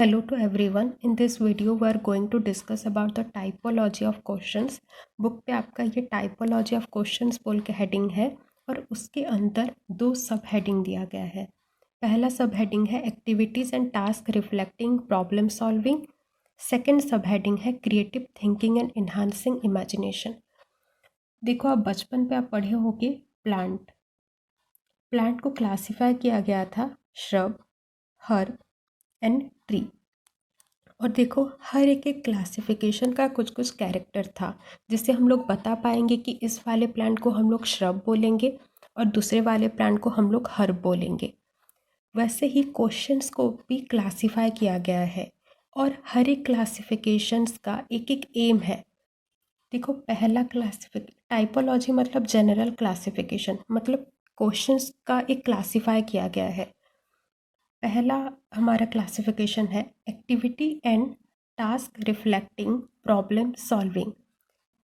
Hello to everyone. In this video we are going to discuss about the typology of questions. Book पे आपका ये typology of questions बोल के heading है और उसके अंदर दो सब हेडिंग दिया गया है. पहला सब हेडिंग है activities and task reflecting problem solving. Second सब हेडिंग है creative thinking and enhancing imagination. देखो, आप बचपन पे आप पढ़े होगे प्लांट को क्लासीफाई किया गया था श्रब, हर्ब एंड ट्री. और देखो, हर एक क्लासिफिकेशन का कुछ कुछ कैरेक्टर था जिससे हम लोग बता पाएंगे कि इस वाले प्लांट को हम लोग श्रब बोलेंगे और दूसरे वाले प्लांट को हम लोग हर्ब बोलेंगे. वैसे ही क्वेश्चंस को भी क्लासिफाई किया गया है और हर एक क्लासिफिकेशंस का एक एक एम है. देखो, पहला टाइपोलॉजी मतलब जनरल क्लासिफिकेशन, मतलब क्वेश्चंस का एक क्लासिफाई किया गया है. पहला हमारा क्लासिफिकेशन है activity and task reflecting problem solving.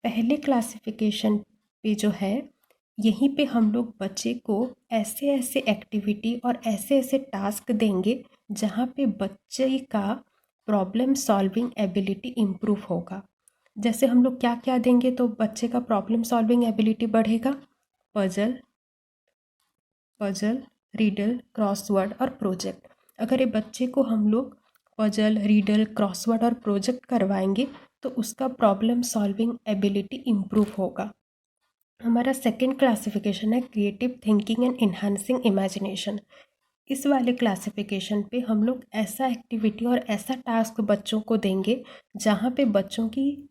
पहले क्लासिफिकेशन पे जो है, यहीं पे हम लोग बच्चे को ऐसे ऐसे एक्टिविटी और ऐसे ऐसे टास्क देंगे जहाँ पे बच्चे का प्रॉब्लम सॉल्विंग एबिलिटी इम्प्रूव होगा. जैसे हम लोग क्या क्या देंगे तो बच्चे का प्रॉब्लम सॉल्विंग एबिलिटी बढ़ेगा? पजल, रीडल, क्रॉसवर्ड और प्रोजेक्ट. अगर ये बच्चे को हम लोग पजल, रीडल, क्रॉसवर्ड और प्रोजेक्ट करवाएंगे तो उसका प्रॉब्लम सॉल्विंग एबिलिटी इम्प्रूव होगा. हमारा सेकंड क्लासिफिकेशन है creative thinking and enhancing imagination. इस वाले क्लासिफिकेशन पे हम लोग ऐसा एक्टिविटी और ऐसा टास्क बच्चों को देंगे जहाँ पे बच्चों की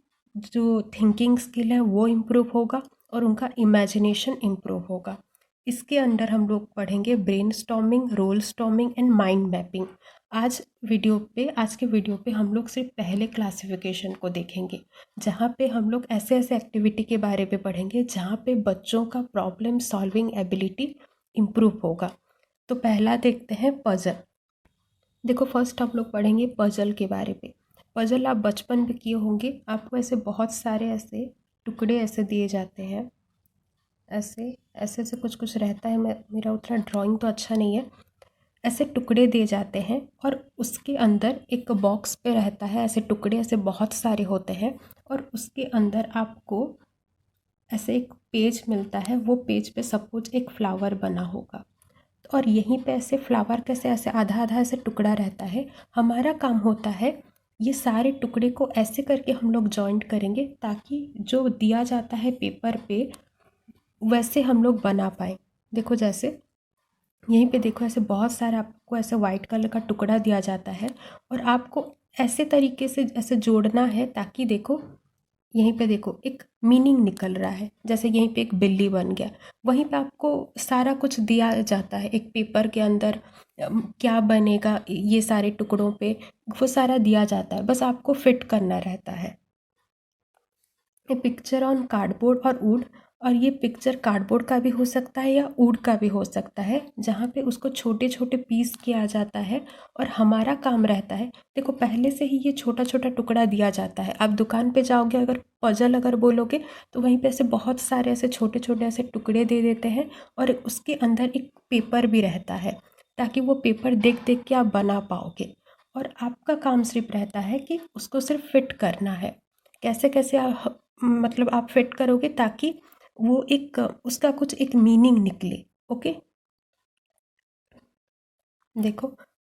जो थिंकिंग स्किल है वो इम्प्रूव होगा और उनका इमेजिनेशन इम्प्रूव होगा. इसके अंदर हम लोग पढ़ेंगे brainstorming, role storming and mind mapping. आज के वीडियो पे हम लोग सिर्फ पहले क्लासिफिकेशन को देखेंगे जहाँ पे हम लोग ऐसे ऐसे एक्टिविटी के बारे में पढ़ेंगे जहाँ पे बच्चों का प्रॉब्लम सॉल्विंग एबिलिटी इम्प्रूव होगा. तो पहला देखते हैं पजल. देखो, फर्स्ट हम लोग पढ़ेंगे पजल के बारे में. पजल आप बचपन में किए होंगे. आपको ऐसे बहुत सारे ऐसे टुकड़े ऐसे दिए जाते हैं, ऐसे ऐसे ऐसे कुछ कुछ रहता है. मेरा उतना ड्राइंग तो अच्छा नहीं है. ऐसे टुकड़े दिए जाते हैं और उसके अंदर एक बॉक्स पे रहता है. ऐसे टुकड़े ऐसे बहुत सारे होते हैं और उसके अंदर आपको ऐसे एक पेज मिलता है. वो पेज पे सपोज एक फ्लावर बना होगा और यहीं पे ऐसे फ्लावर कैसे ऐसे आधा आधा ऐसे टुकड़ा रहता है. हमारा काम होता है ये सारे टुकड़े को ऐसे करके हम लोग जॉइंट करेंगे ताकि जो दिया जाता है पेपर पे वैसे हम लोग बना पाए. देखो, जैसे यहीं पे देखो, ऐसे बहुत सारा आपको ऐसे वाइट कलर का टुकड़ा दिया जाता है और आपको ऐसे तरीके से ऐसे जोड़ना है ताकि देखो, यहीं पे देखो एक मीनिंग निकल रहा है. जैसे यहीं पे एक बिल्ली बन गया. वहीं पे आपको सारा कुछ दिया जाता है एक पेपर के अंदर. क्या बनेगा ये सारे टुकड़ों पे, वो सारा दिया जाता है. बस आपको फिट करना रहता है. ये पिक्चर ऑन कार्डबोर्ड और वुड. और ये पिक्चर कार्डबोर्ड का भी हो सकता है या वुड का भी हो सकता है, जहाँ पे उसको छोटे छोटे पीस किया जाता है और हमारा काम रहता है. देखो, पहले से ही ये छोटा छोटा टुकड़ा दिया जाता है. आप दुकान पे जाओगे, अगर पजल अगर बोलोगे तो वहीं पे ऐसे बहुत सारे ऐसे छोटे छोटे ऐसे टुकड़े दे देते हैं और उसके अंदर एक पेपर भी रहता है ताकि वो पेपर देख देख के आप बना पाओगे. और आपका काम सिर्फ रहता है कि उसको सिर्फ फिट करना है. कैसे कैसे मतलब आप फिट करोगे ताकि वो एक उसका कुछ एक मीनिंग निकले. ओके, देखो,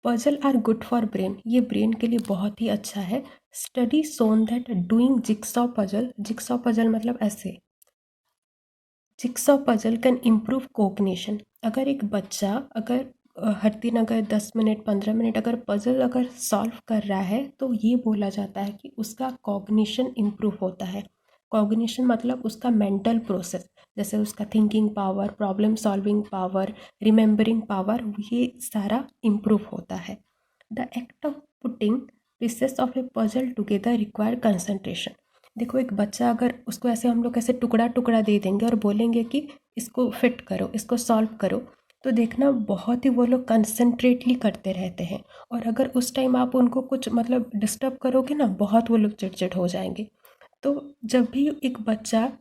puzzle are good for brain. ये ब्रेन के लिए बहुत ही अच्छा है. Study shown that doing jigsaw puzzle मतलब ऐसे jigsaw puzzle can improve cognition. अगर एक बच्चा अगर हर दिन अगर 10 मिनट 15 मिनट अगर पजल अगर सॉल्व कर रहा है तो ये बोला जाता है कि उसका कॉग्निशन इम्प्रूव होता है. कॉग्निशन मतलब उसका मेंटल प्रोसेस, जैसे उसका thinking power, problem solving power, remembering power, ये सारा इम्प्रूव होता है. The act of putting pieces of A puzzle together require concentration. देखो, एक बच्चा अगर उसको ऐसे हम लोग ऐसे टुकड़ा टुकड़ा दे देंगे और बोलेंगे कि इसको फिट करो, इसको सॉल्व करो, तो देखना बहुत ही वो लोग कंसंट्रेटली करते रहते हैं. और अगर उस टाइम आप उनको कुछ मतलब डिस्टर्ब करोगे ना, बहुत वो लोग चिड़चिड़ हो जाएंगे. तो जब भी एक बच्चा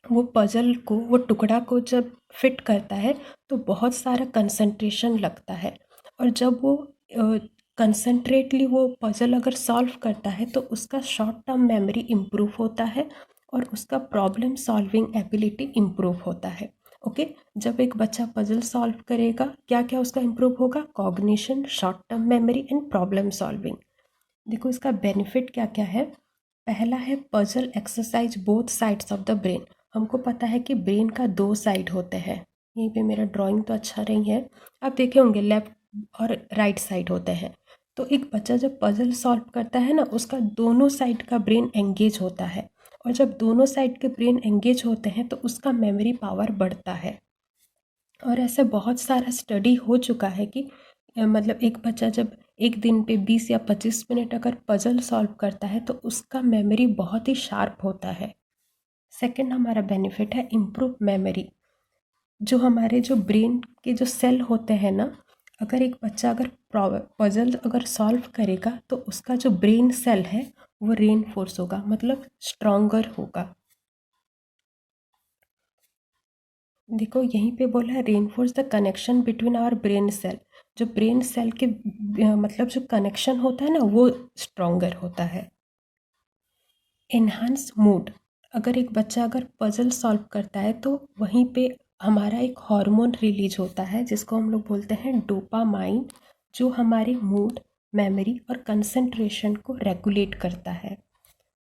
वो पजल को, वो टुकड़ा को जब फिट करता है तो बहुत सारा कंसंट्रेशन लगता है. और जब वो कंसंट्रेटली वो पजल अगर सॉल्व करता है तो उसका शॉर्ट टर्म मेमोरी इम्प्रूव होता है और उसका प्रॉब्लम सॉल्विंग एबिलिटी इम्प्रूव होता है। ओके, जब एक बच्चा पजल सॉल्व करेगा क्या क्या उसका इम्प्रूव होगा? Cognition, short term memory and problem solving. देखो इसका बेनिफिट क्या क्या है। पहला है puzzle exercise both sides of the brain. हमको पता है कि ब्रेन का दो साइड होते हैं। यहीं पे मेरा ड्राइंग तो अच्छा नहीं है, आप देखे होंगे लेफ्ट और राइट साइड होते हैं। तो एक बच्चा जब पजल सॉल्व करता है ना, उसका दोनों साइड का ब्रेन एंगेज होता है, और जब दोनों साइड के ब्रेन एंगेज होते हैं तो उसका मेमोरी पावर बढ़ता है। और ऐसा बहुत सारा स्टडी हो चुका है कि मतलब एक बच्चा जब एक दिन पे 20 या 25 मिनट अगर पजल सॉल्व करता है तो उसका मेमोरी बहुत ही शार्प होता है। सेकंड हमारा बेनिफिट है इम्प्रूव मेमोरी। जो हमारे जो ब्रेन के जो सेल होते हैं ना, अगर एक बच्चा अगर पजल अगर सॉल्व करेगा तो उसका जो ब्रेन सेल है वो रेनफोर्स होगा, मतलब स्ट्रॉन्गर होगा। देखो यहीं पे बोला है reinforce the connection between our brain cell. जो ब्रेन सेल के मतलब जो कनेक्शन होता है ना वो स्ट्रॉन्गर होता है। Enhance mood. अगर एक बच्चा अगर पजल सॉल्व करता है तो वहीं पे हमारा एक हार्मोन रिलीज होता है जिसको हम लोग बोलते हैं डोपामाइन, जो हमारे मूड, मेमोरी और कंसंट्रेशन को रेगुलेट करता है।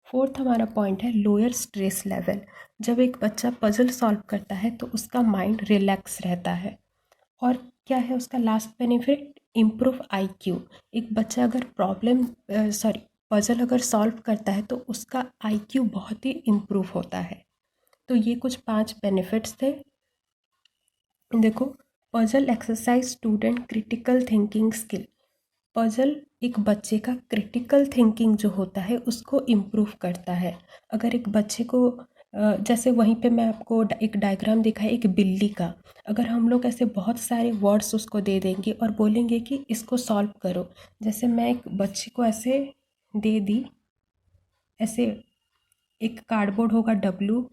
फोर्थ हमारा पॉइंट है लोअर स्ट्रेस लेवल। जब एक बच्चा पजल सॉल्व करता है तो उसका माइंड रिलैक्स रहता है। और क्या है उसका लास्ट बेनिफिट? Improve IQ. एक बच्चा अगर पजल अगर सॉल्व करता है तो उसका आईक्यू बहुत ही इम्प्रूव होता है। तो ये कुछ 5 बेनिफिट्स थे। देखो, puzzle exercise student critical thinking skill. Puzzle एक बच्चे का क्रिटिकल थिंकिंग जो होता है उसको इम्प्रूव करता है। अगर एक बच्चे को जैसे वहीं पे मैं आपको एक डायग्राम दिखाई एक बिल्ली का, अगर हम लोग ऐसे बहुत सारे वर्ड्स उसको दे देंगे और बोलेंगे कि इसको सॉल्व करो। जैसे मैं एक बच्चे को ऐसे दे दी, ऐसे एक कार्डबोर्ड होगा डब्लू,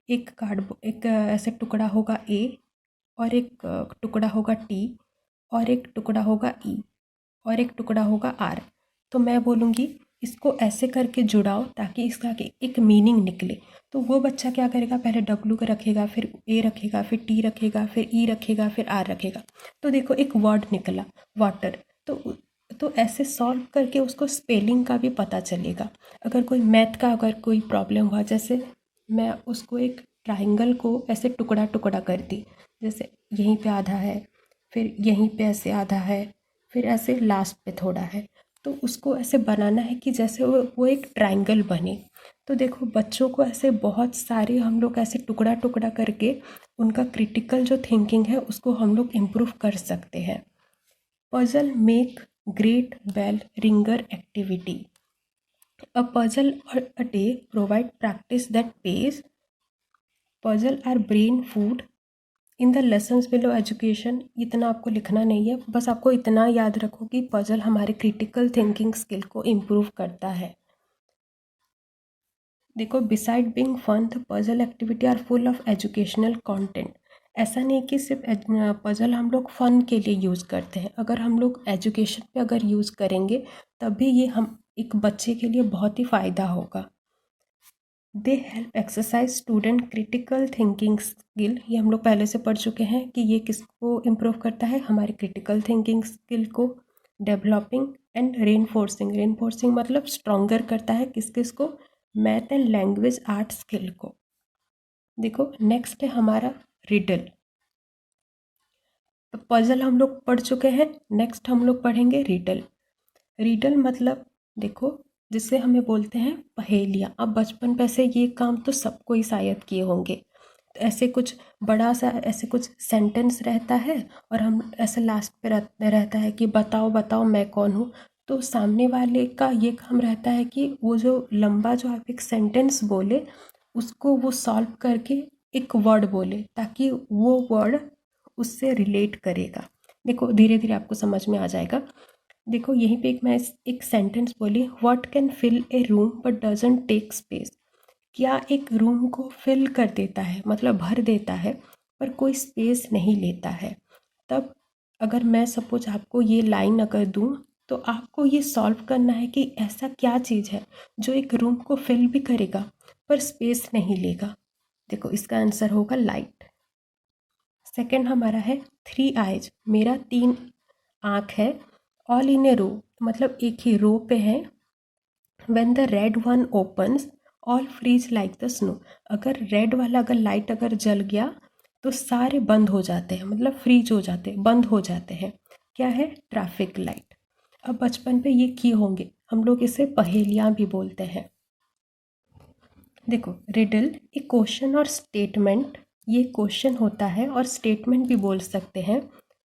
एक ऐसे टुकड़ा होगा ए, और एक टुकड़ा होगा टी, और एक टुकड़ा होगा ई, और एक टुकड़ा होगा आर। तो मैं बोलूँगी इसको ऐसे करके जुड़ाओ ताकि इसका एक मीनिंग निकले। तो वो बच्चा क्या करेगा, पहले डब्लू का रखेगा, फिर ए रखेगा, फिर टी रखेगा, फिर ई रखेगा, फिर आर रखेगा। तो देखो एक वर्ड निकला, वाटर। तो ऐसे सॉल्व करके उसको स्पेलिंग का भी पता चलेगा। अगर कोई मैथ का अगर कोई प्रॉब्लम हुआ, जैसे मैं उसको एक ट्राइंगल को ऐसे टुकड़ा टुकड़ा कर दी, जैसे यहीं पे आधा है, फिर यहीं पे ऐसे आधा है, फिर ऐसे लास्ट पे थोड़ा है, तो उसको ऐसे बनाना है कि जैसे वो एक ट्रायंगल बने। तो देखो बच्चों को ऐसे बहुत सारे हम लोग ऐसे टुकड़ा टुकड़ा करके उनका क्रिटिकल जो थिंकिंग है उसको हम लोग इम्प्रूव कर सकते हैं। Puzzle make great bell ringer activity. A puzzle और a day provide practice that page. Puzzle are brain food in the lessons below education. इतना आपको लिखना नहीं है, बस आपको इतना याद रखो कि पजल हमारे क्रिटिकल थिंकिंग स्किल को इम्प्रूव करता है। देखो, beside being fun the puzzle activity are full of educational content. ऐसा नहीं कि सिर्फ पजल हम लोग फ़न के लिए यूज़ करते हैं। अगर हम लोग एजुकेशन पे अगर यूज़ करेंगे तभी ये हम एक बच्चे के लिए बहुत ही फ़ायदा होगा। They help exercise student critical thinking skill. ये हम लोग पहले से पढ़ चुके हैं कि ये किसको इम्प्रूव करता है, हमारे क्रिटिकल थिंकिंग स्किल को। Developing and reinforcing. रेनफोर्सिंग मतलब स्ट्रॉन्गर करता है किस किस को? Math and language art skill को। देखो नेक्स्ट है हमारा रिडल। तो पजल हम लोग पढ़ चुके हैं, नेक्स्ट हम लोग पढ़ेंगे रिडल। रिडल मतलब देखो जिसे हमें बोलते हैं पहेलियाँ। अब बचपन पे से ये काम तो सबको ही शायद किए होंगे। तो ऐसे कुछ बड़ा सा ऐसे कुछ सेंटेंस रहता है और हम ऐसे लास्ट पे रहता है कि बताओ बताओ मैं कौन हूँ। तो सामने वाले का ये काम रहता है कि वो जो लंबा जो आप एक सेंटेंस बोले उसको वो सॉल्व करके एक वर्ड बोले ताकि वो वर्ड उससे रिलेट करेगा। देखो धीरे धीरे आपको समझ में आ जाएगा। देखो यहीं पे मैं एक सेंटेंस बोली, what can fill a room but doesn't take space. क्या एक रूम को फिल कर देता है मतलब भर देता है पर कोई स्पेस नहीं लेता है। तब अगर मैं सपोज आपको ये लाइन अगर दूँ तो आपको ये सॉल्व करना है कि ऐसा क्या चीज़ है जो एक रूम को फिल भी करेगा पर स्पेस नहीं लेगा। देखो इसका आंसर होगा लाइट। सेकंड हमारा है 3 आइज, मेरा 3 आँख है। ऑल इन ए रो, मतलब एक ही रो पे है। When the red one opens all freeze like the snow, अगर रेड वाला अगर लाइट अगर जल गया तो सारे बंद हो जाते हैं, मतलब फ्रीज हो जाते हैं, बंद हो जाते हैं। क्या है? Traffic light. अब बचपन पे ये किए होंगे, हम लोग इसे पहेलियाँ भी बोलते हैं। देखो रिडल एक क्वेश्चन और स्टेटमेंट, ये क्वेश्चन होता है और स्टेटमेंट भी बोल सकते हैं।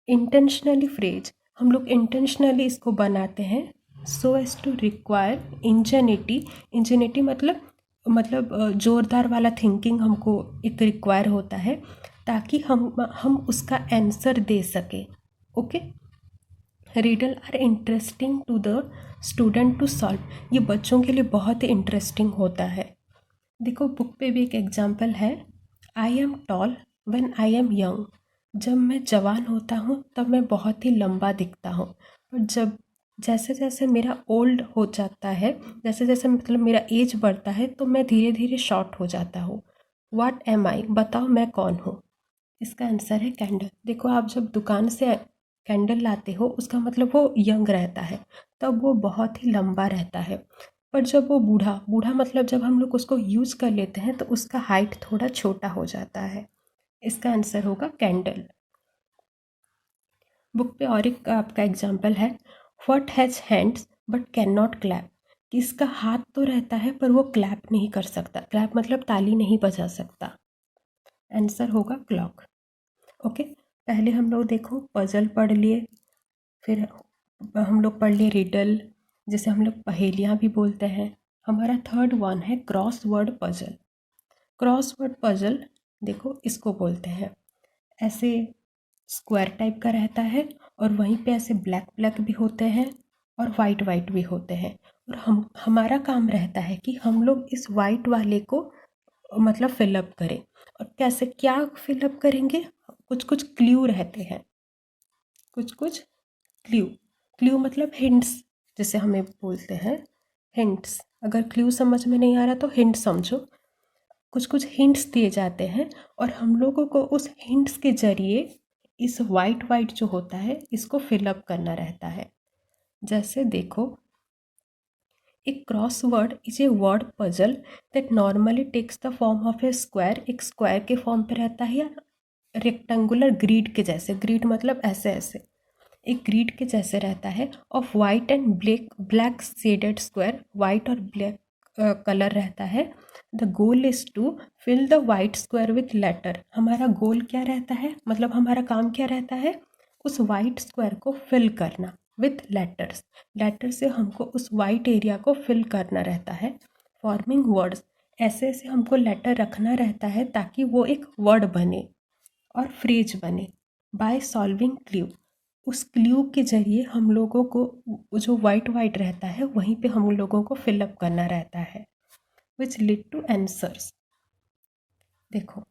इंटेंशनली फ्रेज, हम लोग इंटेंशनली इसको बनाते हैं so as to require ingenuity. Ingenuity मतलब ज़ोरदार वाला थिंकिंग हमको एक रिक्वायर होता है ताकि हम उसका आंसर दे सकें। Okay, riddle are interesting to the student to solve, ये बच्चों के लिए बहुत ही इंटरेस्टिंग होता है। देखो बुक पे भी एक एग्जाम्पल है, I am tall when I am young, जब मैं जवान होता हूँ तब मैं बहुत ही लंबा दिखता हूँ, और जब जैसे जैसे मेरा ओल्ड हो जाता है, जैसे जैसे मतलब मेरा एज बढ़ता है तो मैं धीरे धीरे शॉर्ट हो जाता हूँ। व्हाट एम आई, बताओ मैं कौन हूँ? इसका आंसर है कैंडल। देखो आप जब दुकान से कैंडल लाते हो उसका मतलब वो यंग रहता है, तब वो बहुत ही लंबा रहता है। पर जब वो बूढ़ा बूढ़ा मतलब जब हम लोग उसको यूज़ कर लेते हैं तो उसका हाइट थोड़ा छोटा हो जाता है। इसका आंसर होगा कैंडल। बुक पे और एक आपका एग्जाम्पल है, what has hands but can not clap, किसका हाथ तो रहता है पर वो क्लैप नहीं कर सकता, क्लैप मतलब ताली नहीं बजा सकता। आंसर होगा क्लॉक। ओके, पहले हम लोग देखो पजल पढ़ लिए, फिर हम लोग पढ़ लिए रिडल जिसे हम लोग पहेलियाँ भी बोलते हैं। हमारा थर्ड वन है cross word puzzle. Cross word puzzle देखो इसको बोलते हैं, ऐसे स्क्वायर टाइप का रहता है और वहीं पे ऐसे ब्लैक ब्लैक भी होते हैं और वाइट वाइट भी होते हैं, और हमारा काम रहता है कि हम लोग इस वाइट वाले को मतलब फिलअप करें। और कैसे क्या फिलअप करेंगे? कुछ कुछ क्ल्यू रहते हैं, कुछ कुछ क्ल्यू। क्ल्यू मतलब हिंट्स, जैसे हमें बोलते हैं हिंट्स। अगर क्ल्यू समझ में नहीं आ रहा तो हिंट समझो। कुछ कुछ हिंट्स दिए जाते हैं और हम लोगों को उस हिंट्स के जरिए इस वाइट वाइट जो होता है इसको फिलअप करना रहता है। जैसे देखो, एक crossword is a word puzzle that normally takes the form of a square, एक स्क्वायर के फॉर्म पे रहता है या रेक्टेंगुलर ग्रिड के जैसे, ग्रिड मतलब ऐसे ऐसे एक ग्रिड के जैसे रहता है, of white and black black shaded square, white और ब्लैक कलर रहता है। The goal is to fill the white square with letter, हमारा गोल क्या रहता है, मतलब हमारा काम क्या रहता है, उस वाइट स्क्वायर को फिल करना विथ लेटर्स। लेटर से हमको उस वाइट एरिया को फिल करना रहता है। फॉर्मिंग वर्ड्स, ऐसे ऐसे हमको लेटर रखना रहता है ताकि वो एक वर्ड बने और फ्रेज बने। बाय सॉल्विंग क्ल्यू, उस क्ल्यू के जरिए हम लोगों को जो वाइट वाइट रहता है वहीं पे हम लोगों को फिलअप करना रहता है, विच लीड टू आंसर्स। देखो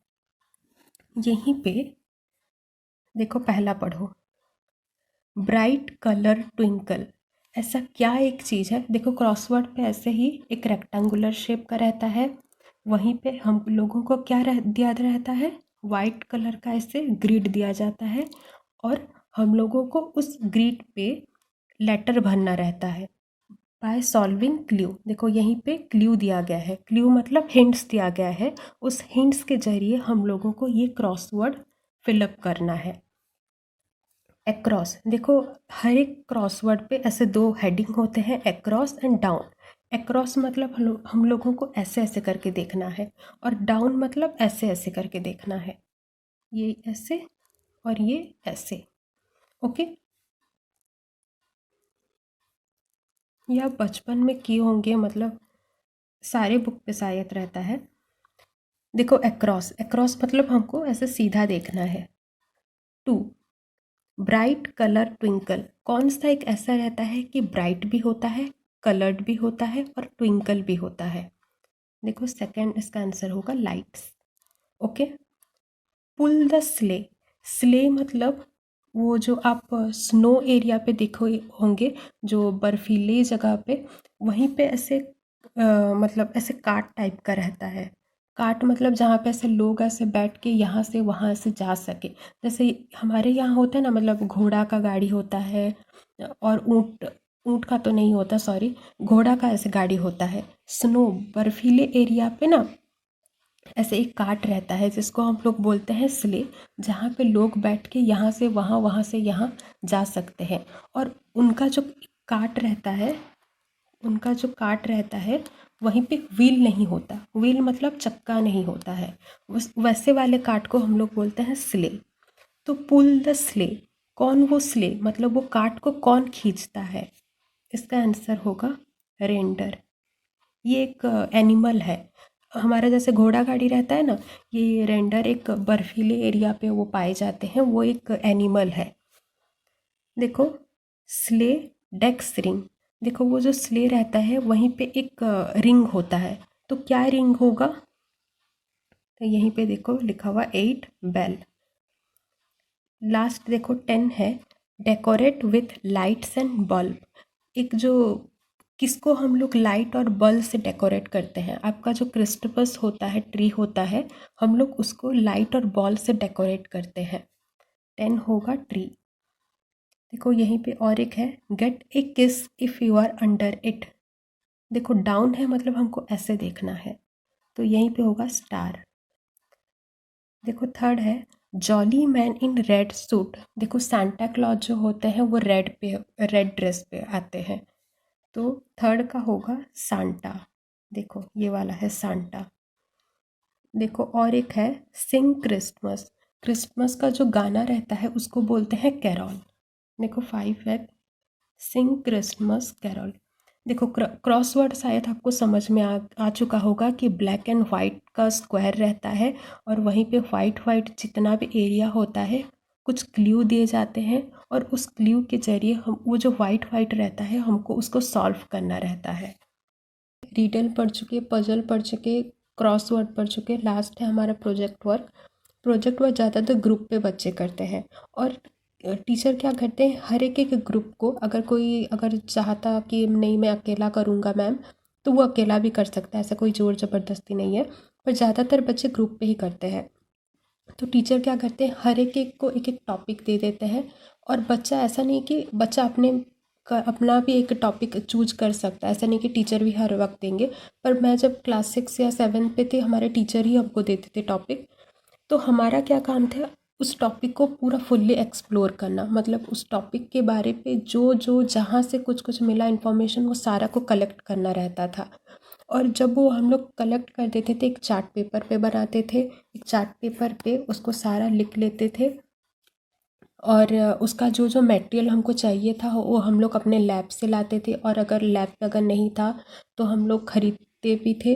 यहीं पे देखो पहला पढ़ो, ब्राइट कलर ट्विंकल, ऐसा क्या एक चीज़ है? देखो क्रॉसवर्ड पे ऐसे ही एक रेक्टेंगुलर शेप का रहता है, वहीं पे हम लोगों को क्या दिया रहता है, वाइट कलर का ऐसे ग्रिड दिया जाता है और हम लोगों को उस ग्रिड पे लेटर भरना रहता है। बाय सॉल्विंग क्ल्यू, देखो यहीं पे क्ल्यू दिया गया है, क्ल्यू मतलब हिंट्स दिया गया है, उस हिंट्स के जरिए हम लोगों को ये क्रॉसवर्ड फिलअप करना है। एक्रॉस, देखो हर एक क्रॉसवर्ड पे ऐसे दो हेडिंग होते हैं, एक्रॉस एंड डाउन। एक्रॉस मतलब हम लोगों को ऐसे ऐसे करके देखना है और डाउन मतलब ऐसे ऐसे करके देखना है, ये ऐसे और ये ऐसे। ओके, ये आप बचपन में किए होंगे, मतलब सारे बुक पे शायद रहता है। देखो एक्रॉस, एक्रॉस मतलब हमको ऐसे सीधा देखना है। टू, ब्राइट कलर ट्विंकल, कौन सा एक ऐसा रहता है कि ब्राइट भी होता है, कलर्ड भी होता है और ट्विंकल भी होता है? देखो सेकंड इसका आंसर होगा lights. Okay, pull the sleigh, sleigh मतलब वो जो आप स्नो एरिया पे देखो होंगे, जो बर्फीले जगह पे, वहीं पे ऐसे मतलब ऐसे काट टाइप का रहता है। काट मतलब जहाँ पे ऐसे लोग ऐसे बैठ के यहाँ से वहाँ से जा सके। जैसे हमारे यहाँ होता है ना, मतलब घोड़ा का गाड़ी होता है, और ऊँट, ऊँट का तो नहीं होता, सॉरी, घोड़ा का ऐसे गाड़ी होता है। स्नो बर्फीले एरिया पे ना ऐसे एक काट रहता है जिसको हम लोग बोलते हैं स्ले, जहाँ पे लोग बैठ के यहाँ से वहाँ, वहाँ से यहाँ जा सकते हैं। और उनका जो काट रहता है, उनका जो काट रहता है, वहीं पे व्हील नहीं होता। व्हील मतलब चक्का नहीं होता है। उस वैसे वाले काट को हम लोग बोलते हैं स्ले। तो पुल द स्ले, कौन वो स्ले, मतलब वो काट को कौन खींचता है? इसका आंसर होगा रेंडर। ये एक एनिमल है हमारा, जैसे घोड़ा गाड़ी रहता है ना, ये रेंडर एक बर्फीले एरिया पे वो पाए जाते हैं, वो एक एनिमल है। देखो, स्ले डेक्स रिंग, देखो वो जो स्ले रहता है वहीं पे एक रिंग होता है, तो क्या रिंग होगा? तो यहीं पे देखो लिखा हुआ 8 बेल। लास्ट देखो 10 है, decorate with lights and bulb. एक जो, किसको हम लोग लाइट और बल्ब से डेकोरेट करते हैं? आपका जो क्रिसमस होता है, ट्री होता है, हम लोग उसको लाइट और बल्ब से डेकोरेट करते हैं। 10 होगा ट्री। देखो यहीं पे और एक है, get a kiss if you are under it. देखो डाउन है मतलब हमको ऐसे देखना है, तो यहीं पे होगा स्टार। देखो थर्ड है, jolly man in red suit. देखो सांता क्लॉज जो होते हैं वो रेड ड्रेस पे आते हैं, तो थर्ड का होगा सांता। देखो ये वाला है सांता। देखो और एक है, सिंग क्रिसमस। क्रिसमस का जो गाना रहता है उसको बोलते हैं कैरॉल। देखो 5 है, सिंग क्रिसमस कैरॉल। देखो क्रॉसवर्ड शायद आपको समझ में आ चुका होगा कि ब्लैक एंड वाइट का स्क्वायर रहता है, और वहीं पे वाइट वाइट जितना भी एरिया होता है, कुछ क्ल्यू दिए जाते हैं, और उस क्ल्यू के जरिए हम वो जो वाइट वाइट रहता है हमको उसको सॉल्व करना रहता है। रिडल पढ़ चुके, पजल पढ़ चुके, क्रॉसवर्ड पढ़ चुके, लास्ट है हमारा प्रोजेक्ट वर्क। प्रोजेक्ट वर्क ज़्यादातर ग्रुप पे बच्चे करते हैं, और टीचर क्या करते हैं, हर एक एक ग्रुप को, अगर कोई अगर चाहता कि नहीं मैं अकेला करूँगा मैम, तो वो अकेला भी कर सकता है, ऐसा कोई ज़ोर ज़बरदस्ती नहीं है, पर ज़्यादातर बच्चे ग्रुप पे ही करते हैं। तो टीचर क्या करते हैं, हर एक एक को एक एक टॉपिक दे देते हैं, और बच्चा, ऐसा नहीं कि बच्चा अपना भी एक टॉपिक चूज कर सकता है, ऐसा नहीं कि टीचर भी हर वक्त देंगे। पर मैं जब क्लास 6 या 7 पे थी, हमारे टीचर ही हमको देते थे टॉपिक, तो हमारा क्या काम था, उस टॉपिक को पूरा फुल्ली एक्सप्लोर करना, मतलब उस टॉपिक के बारे पे जो जो जहाँ से कुछ कुछ मिला इन्फॉर्मेशन, वो सारा को कलेक्ट करना रहता था। और जब वो हम लोग कलेक्ट कर देते थे, एक चार्ट पेपर पे बनाते थे, एक चार्ट पेपर पे उसको सारा लिख लेते थे, और उसका जो जो मटेरियल हमको चाहिए था वो हम लोग अपने लैब से लाते थे, और अगर लैब में अगर नहीं था तो हम लोग खरीदते भी थे,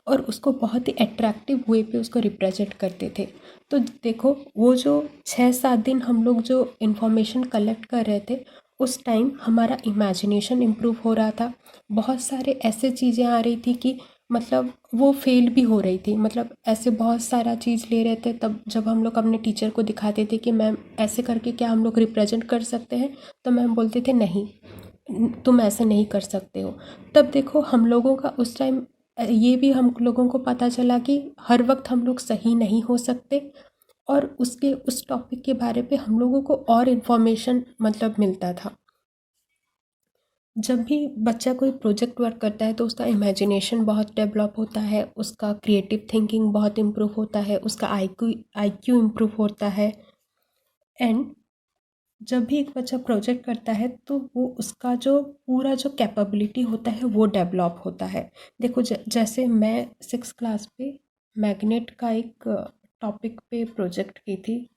और उसको बहुत ही अट्रैक्टिव वे पे उसको रिप्रेजेंट करते थे। तो देखो वो जो 6-7 दिन हम लोग जो इन्फॉर्मेशन कलेक्ट कर रहे थे, उस टाइम हमारा इमेजिनेशन इम्प्रूव हो रहा था। बहुत सारे ऐसे चीज़ें आ रही थी कि मतलब वो फेल भी हो रही थी, मतलब ऐसे बहुत सारा चीज़ ले रहे थे, तब जब हम लोग अपने टीचर को दिखाते थे कि मैम ऐसे करके क्या हम लोग रिप्रेजेंट कर सकते हैं, तो मैम बोलते थे नहीं, तुम ऐसे नहीं कर सकते हो। तब देखो हम लोगों का उस टाइम ये भी हम लोगों को पता चला कि हर वक्त हम लोग सही नहीं हो सकते, और उसके उस टॉपिक के बारे पे हम लोगों को और इन्फॉर्मेशन मतलब मिलता था। जब भी बच्चा कोई प्रोजेक्ट वर्क करता है तो उसका इमेजिनेशन बहुत डेवलप होता है, उसका क्रिएटिव थिंकिंग बहुत इम्प्रूव होता है, उसका आईक्यू इम्प्रूव होता है। एंड जब भी एक बच्चा प्रोजेक्ट करता है तो वो उसका जो पूरा जो कैपेबिलिटी होता है वो डेवलप होता है। देखो जैसे मैं 6 क्लास पे मैग्नेट का एक टॉपिक पे प्रोजेक्ट की थी,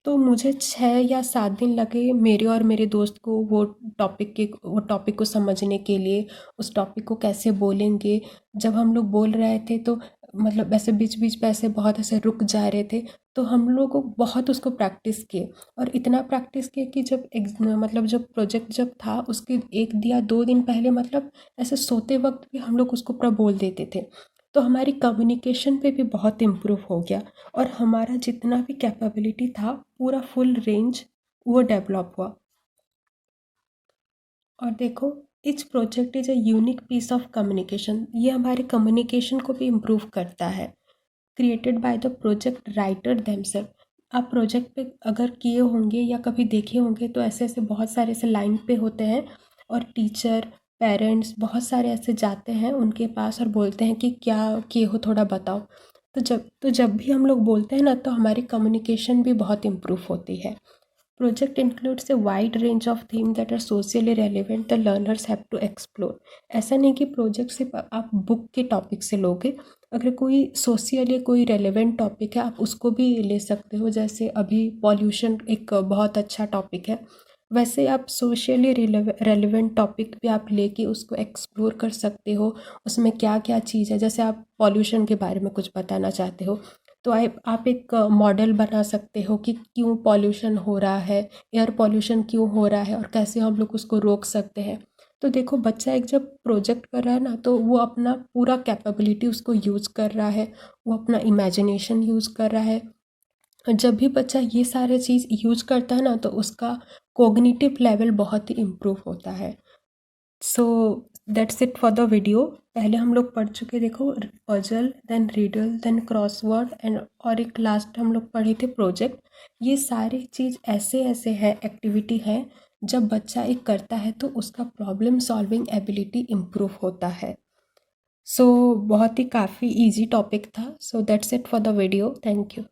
तो मुझे 6 या 7 दिन लगे मेरे और मेरे दोस्त को वो टॉपिक को समझने के लिए, उस टॉपिक को कैसे बोलेंगे। जब हम लोग बोल रहे थे तो मतलब ऐसे बीच बीच पे ऐसे बहुत ऐसे रुक जा रहे थे, तो हम लोग को बहुत उसको प्रैक्टिस किए, और इतना प्रैक्टिस किए कि मतलब जब प्रोजेक्ट जब था उसके 1 या 2 दिन पहले, मतलब ऐसे सोते वक्त भी हम लोग उसको पूरा बोल देते थे। तो तो हमारी कम्युनिकेशन पे भी बहुत इम्प्रूव हो गया और हमारा जितना भी कैपेबिलिटी था पूरा फुल रेंज वो डेवलप हुआ। और देखो, each project is a unique piece of communication, ये हमारे कम्युनिकेशन को भी इम्प्रूव करता है। Created by the project writer themselves. आप प्रोजेक्ट पे अगर किए होंगे या कभी देखे होंगे तो ऐसे ऐसे बहुत सारे ऐसे लाइन पे होते हैं और टीचर पेरेंट्स बहुत सारे ऐसे जाते हैं उनके पास और बोलते हैं कि क्या किए हो थोड़ा बताओ। तो जब भी हम लोग बोलते हैं ना तो हमारी कम्युनिकेशन भी बहुत इम्प्रूव होती है। Project includes a wide range of themes that are socially relevant the learners have to explore। ऐसा नहीं कि प्रोजेक्ट सिर्फ आप बुक के टॉपिक से लोगे, अगर कोई सोशल या कोई रेलेवेंट टॉपिक है आप उसको भी ले सकते हो। जैसे अभी पॉल्यूशन एक बहुत अच्छा टॉपिक है, वैसे आप सोशली रेलेवेंट टॉपिक भी आप लेके उसको एक्सप्लोर कर सकते हो। उसमें क्या क्या चीज़ है, जैसे आप पॉल्यूशन के बारे में कुछ बताना चाहते हो तो आप एक मॉडल बना सकते हो कि क्यों पॉल्यूशन हो रहा है, एयर पॉल्यूशन क्यों हो रहा है और कैसे हम लोग उसको रोक सकते हैं। तो देखो, बच्चा एक जब प्रोजेक्ट कर रहा है ना तो वो अपना पूरा कैपेबिलिटी उसको यूज़ कर रहा है, वो अपना इमेजिनेशन यूज़ कर रहा है। और जब भी बच्चा ये सारे चीज़ यूज करता है ना तो उसका कोग्निटिव लेवल बहुत ही इम्प्रूव होता है। So that's it for the video. पहले हम लोग पढ़ चुके, देखो, puzzle, then riddle, then crossword and और एक लास्ट हम लोग पढ़े थे प्रोजेक्ट। ये सारी चीज़ ऐसे ऐसे है एक्टिविटी है जब बच्चा एक करता है तो उसका प्रॉब्लम सॉल्विंग एबिलिटी इम्प्रूव होता है। सो बहुत ही काफ़ी इजी टॉपिक था। सो that's it for the video. Thank you.